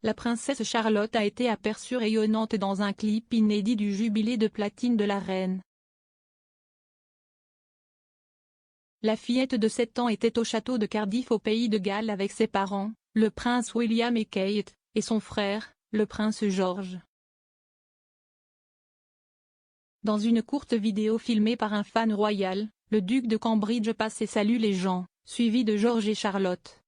la princesse Charlotte a été aperçue rayonnante dans un clip inédit du jubilé de platine de la reine. La fillette de 7 ans était au château de Cardiff au pays de Galles avec ses parents, le prince William et Kate, et son frère, le prince George. Dans une courte vidéo filmée par un fan royal, le duc de Cambridge passe et salue les gens, suivi de George et Charlotte.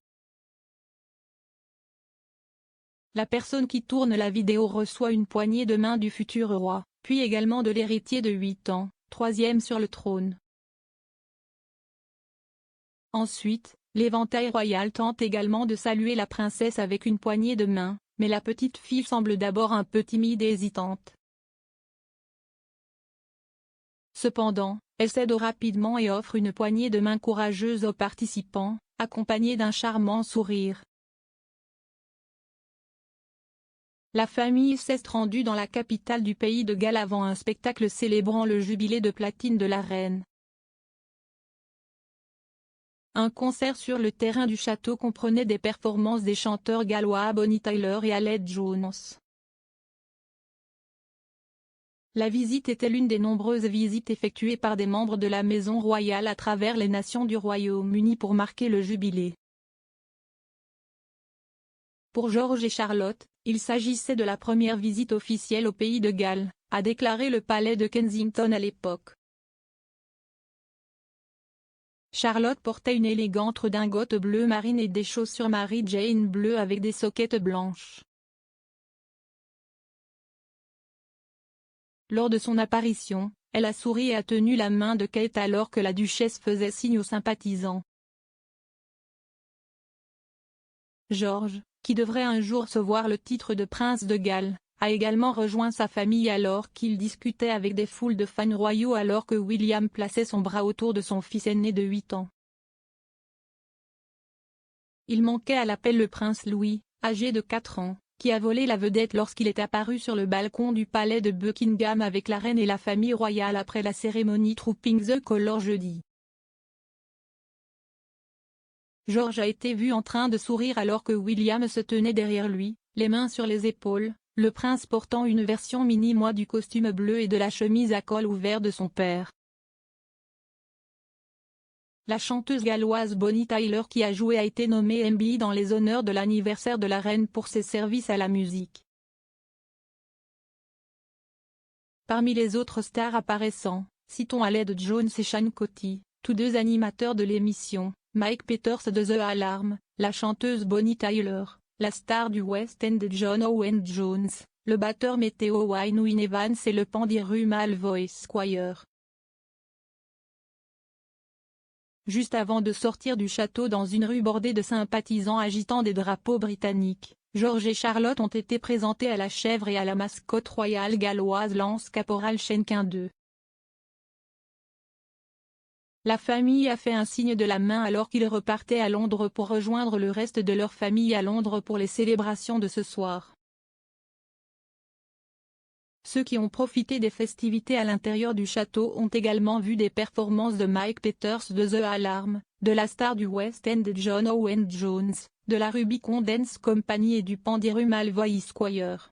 La personne qui tourne la vidéo reçoit une poignée de main du futur roi, puis également de l'héritier de 8 ans, troisième sur le trône. Ensuite, l'éventail royal tente également de saluer la princesse avec une poignée de main, mais la petite fille semble d'abord un peu timide et hésitante. Cependant, elle cède rapidement et offre une poignée de main courageuse aux participants, accompagnée d'un charmant sourire. La famille s'est rendue dans la capitale du pays de Galles avant un spectacle célébrant le jubilé de platine de la reine. Un concert sur le terrain du château comprenait des performances des chanteurs gallois Bonnie Tyler et Aled Jones. La visite était l'une des nombreuses visites effectuées par des membres de la maison royale à travers les nations du Royaume-Uni pour marquer le jubilé. Pour George et Charlotte, il s'agissait de la première visite officielle au pays de Galles, a déclaré le palais de Kensington à l'époque. Charlotte portait une élégante redingote bleu marine et des chaussures Mary Jane bleues avec des soquettes blanches. Lors de son apparition, elle a souri et a tenu la main de Kate alors que la duchesse faisait signe aux sympathisants. George, qui devrait un jour recevoir le titre de prince de Galles, a également rejoint sa famille alors qu'il discutait avec des foules de fans royaux alors que William plaçait son bras autour de son fils aîné de 8 ans. Il manquait à l'appel le prince Louis, âgé de 4 ans, qui a volé la vedette lorsqu'il est apparu sur le balcon du palais de Buckingham avec la reine et la famille royale après la cérémonie Trooping the Colour jeudi. George a été vu en train de sourire alors que William se tenait derrière lui, les mains sur les épaules, le prince portant une version mini-moi du costume bleu et de la chemise à col ouvert de son père. La chanteuse galloise Bonnie Tyler qui a joué a été nommée MB dans les honneurs de l'anniversaire de la reine pour ses services à la musique. Parmi les autres stars apparaissant, citons Aled Jones et Sean Coty, tous deux animateurs de l'émission, Mike Peters de The Alarm, la chanteuse Bonnie Tyler, la star du West End John Owen Jones, le batteur météo Wayne Evans et le pandiru Malvoy Squire. Juste avant de sortir du château dans une rue bordée de sympathisants agitant des drapeaux britanniques, George et Charlotte ont été présentés à la chèvre et à la mascotte royale galloise Lance Caporal Shenkin II. La famille a fait un signe de la main alors qu'ils repartaient à Londres pour rejoindre le reste de leur famille à Londres pour les célébrations de ce soir. Ceux qui ont profité des festivités à l'intérieur du château ont également vu des performances de Mike Peters de The Alarm, de la star du West End John Owen Jones, de la Rubicon Dance Company et du pandiru Malvoy Squire.